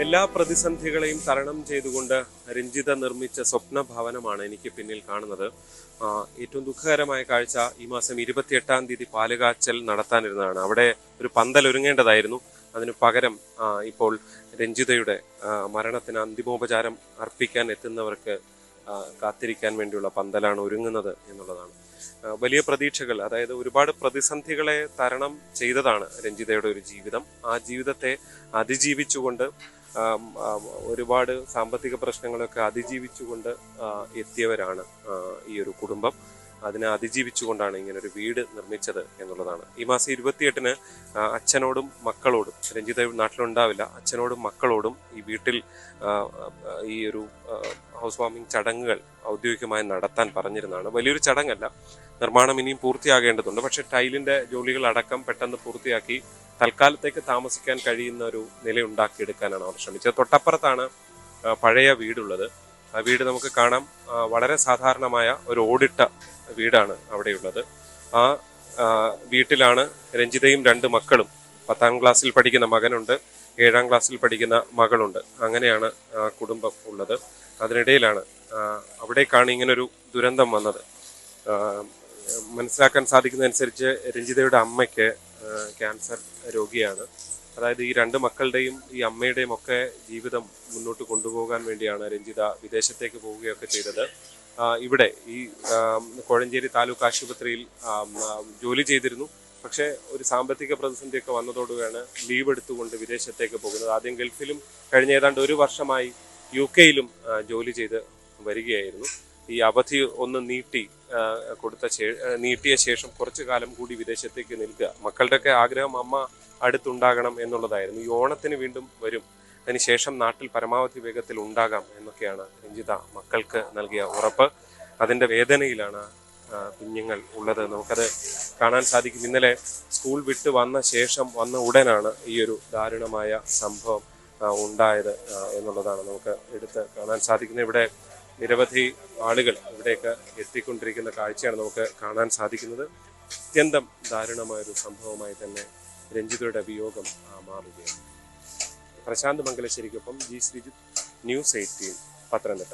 എല്ലാ പ്രതിസന്ധികളെയും തരണം ചെയ്തുകൊണ്ട് രഞ്ജിത നിർമ്മിച്ച സ്വപ്ന ഭവനമാണ് എനിക്ക് പിന്നിൽ കാണുന്നത്. ഏറ്റവും ദുഃഖകരമായ കാഴ്ച ഈ മാസം 28-ാം തീയതി പാലുകാച്ചൽ നടത്താനിരുന്നതാണ്. അവിടെ ഒരു പന്തൽ ഒരുങ്ങേണ്ടതായിരുന്നു. അതിനു പകരം ഇപ്പോൾ രഞ്ജിതയുടെ മരണത്തിന് അന്തിമോപചാരം അർപ്പിക്കാൻ എത്തുന്നവർക്ക് കാത്തിരിക്കാൻ വേണ്ടിയുള്ള പന്തലാണ് ഒരുങ്ങുന്നത് എന്നുള്ളതാണ്. വലിയ പ്രതീക്ഷകൾ, അതായത് ഒരുപാട് പ്രതിസന്ധികളെ തരണം ചെയ്തതാണ് രഞ്ജിതയുടെ ഒരു ജീവിതം. ആ ജീവിതത്തെ അതിജീവിച്ചുകൊണ്ട് ഒരുപാട് സാമ്പത്തിക പ്രശ്നങ്ങളൊക്കെ അതിജീവിച്ചുകൊണ്ട് എത്തിയവരാണ് ഈ ഒരു കുടുംബം. അതിനെ അതിജീവിച്ചുകൊണ്ടാണ് ഇങ്ങനൊരു വീട് നിർമ്മിച്ചത് എന്നുള്ളതാണ്. ഈ മാസം 28-ന് അച്ഛനോടും മക്കളോടും, രഞ്ജിത നാട്ടിലുണ്ടാവില്ല, അച്ഛനോടും മക്കളോടും ഈ വീട്ടിൽ ഈ ഒരു ഹൗസ് വാമിംഗ് ചടങ്ങുകൾ ഔദ്യോഗികമായി നടത്താൻ പറഞ്ഞിരുന്നതാണ്. വലിയൊരു ചടങ്ങല്ല, നിർമ്മാണം ഇനിയും പൂർത്തിയാകേണ്ടതുണ്ട്. പക്ഷെ ടൈലിന്റെ ജോലികൾ അടക്കം പെട്ടെന്ന് പൂർത്തിയാക്കി തൽക്കാലത്തേക്ക് താമസിക്കാൻ കഴിയുന്ന ഒരു നില ഉണ്ടാക്കിയെടുക്കാനാണ് അവർ ശ്രമിച്ചത്. തൊട്ടപ്പുറത്താണ് പഴയ വീടുള്ളത്. ആ വീട് നമുക്ക് കാണാം. വളരെ സാധാരണമായ ഒരു ഓടിട്ട വീടാണ് അവിടെയുള്ളത്. ആ വീട്ടിലാണ് രഞ്ജിതയും 2 മക്കളും. 10ാം ക്ലാസ്സിൽ പഠിക്കുന്ന മകനുണ്ട്, 7ാം ക്ലാസ്സിൽ പഠിക്കുന്ന മകളുണ്ട്. അങ്ങനെയാണ് കുടുംബം ഉള്ളത്. അതിനിടയിലാണ് അവിടേക്കാണ് ഇങ്ങനൊരു ദുരന്തം വന്നത്. മനസ്സിലാക്കാൻ സാധിക്കുന്നതനുസരിച്ച് രഞ്ജിതയുടെ അമ്മയ്ക്ക് ക്യാൻസർ രോഗിയാണ്. അതായത് ഈ 2 മക്കളുടെയും ഈ അമ്മയുടെയും ഒക്കെ ജീവിതം മുന്നോട്ട് കൊണ്ടുപോകാൻ വേണ്ടിയാണ് രഞ്ജിത വിദേശത്തേക്ക് പോവുകയൊക്കെ ചെയ്തത്. ഇവിടെ ഈ കോഴഞ്ചേരി താലൂക്ക് ആശുപത്രിയിൽ ജോലി ചെയ്തിരുന്നു. പക്ഷേ ഒരു സാമ്പത്തിക പ്രതിസന്ധിയൊക്കെ വന്നതോടുകൂടിയാണ് ലീവ് എടുത്തുകൊണ്ട് വിദേശത്തേക്ക് പോകുന്നത്. ആദ്യം ഗൾഫിലും കഴിഞ്ഞ ഏതാണ്ട് 1 വർഷമായി UK-യിലും ജോലി ചെയ്ത് വരികയായിരുന്നു. ഈ അവധി ഒന്ന് നീട്ടിയ ശേഷം കുറച്ചു കാലം കൂടി വിദേശത്തേക്ക് നിൽക്കുക. മക്കളുടെയൊക്കെ ആഗ്രഹം അമ്മ അടുത്തുണ്ടാകണം എന്നുള്ളതായിരുന്നു. ഈ ഓണത്തിന് വീണ്ടും വരും, അതിനുശേഷം നാട്ടിൽ പരമാവധി വേഗത്തിൽ ഉണ്ടാകാം എന്നൊക്കെയാണ് രഞ്ജിത മക്കൾക്ക് നൽകിയ ഉറപ്പ്. അതിൻ്റെ വേദനയിലാണ് കുഞ്ഞുങ്ങൾ ഉള്ളത്. നമുക്കത് കാണാൻ സാധിക്കും. ഇന്നലെ സ്കൂൾ വിട്ട് വന്ന ഉടനാണ് ഈ ഒരു ദാരുണമായ സംഭവം ഉണ്ടായത് എന്നുള്ളതാണ് നമുക്ക് എടുത്ത് കാണാൻ സാധിക്കുന്നത്. ഇവിടെ നിരവധി ആളുകൾ ഇവിടേക്ക് എത്തിക്കൊണ്ടിരിക്കുന്ന കാഴ്ചയാണ് നമുക്ക് കാണാൻ സാധിക്കുന്നത്. അത്യന്തം ദാരുണമായൊരു സംഭവമായി തന്നെ രഞ്ജിതയുടെ വിയോഗം മാറുകയാണ്. പ്രശാന്ത് മംഗലശ്ശേരിക്കൊപ്പം ജി ശ്രീജിത്ത്, ന്യൂസ് 18, പത്തനംതിട്ട.